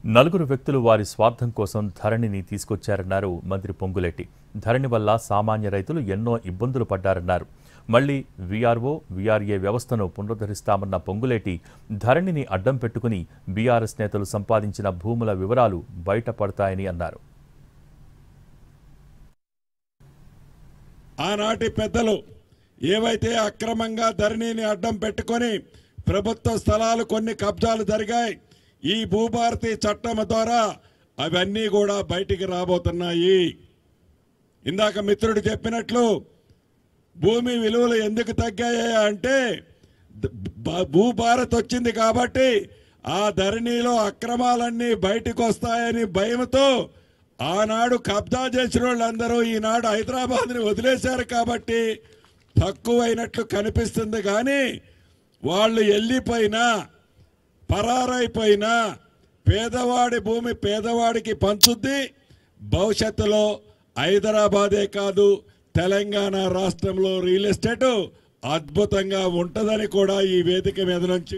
నలుగురు వ్యక్తులు వారి స్వార్థం కోసం ధరణిని తీసుకొచ్చారన్నారు మంత్రి పొంగులేటి. ధరణి వల్ల సామాన్య రైతులు ఎన్నో ఇబ్బందులు పడ్డారన్నారు. మళ్లీ వీఆర్ఓ, వీఆర్ఏ వ్యవస్థను పునరుద్ధరిస్తామన్న పొంగులేటి ధరణిని అడ్డం పెట్టుకుని బీఆర్ఎస్ నేతలు సంపాదించిన భూముల వివరాలు బయటపడతాయని అన్నారు. ఆనాటి పెద్దలు ఏవైతే అక్రమంగా ధరణిని అడ్డం పెట్టుకొని ప్రభుత్వ స్థలాలు కొన్ని కబ్జాలు జరిగాయి, ఈ భూభారతి చట్టం ద్వారా అవన్నీ కూడా బయటికి రాబోతున్నాయి. ఇందాక మిత్రుడు చెప్పినట్లు భూమి విలువలు ఎందుకు తగ్గాయి అంటే భూభారత్ వచ్చింది కాబట్టి ఆ ధరణిలో అక్రమాలన్నీ బయటకు వస్తాయని భయంతో ఆనాడు కబ్జా చేసిన వాళ్ళందరూ ఈనాడు హైదరాబాద్ని వదిలేశారు కాబట్టి తక్కువైనట్లు కనిపిస్తుంది. కానీ వాళ్ళు వెళ్ళిపోయినా పరారైపోయినా పేదవాడి భూమి పేదవాడికి పంచుద్ది. భవిష్యత్తులో హైదరాబాదే కాదు తెలంగాణ రాష్ట్రంలో రియల్ ఎస్టేట్ అద్భుతంగా ఉంటుందని కూడా ఈ వేదిక మీద నుంచి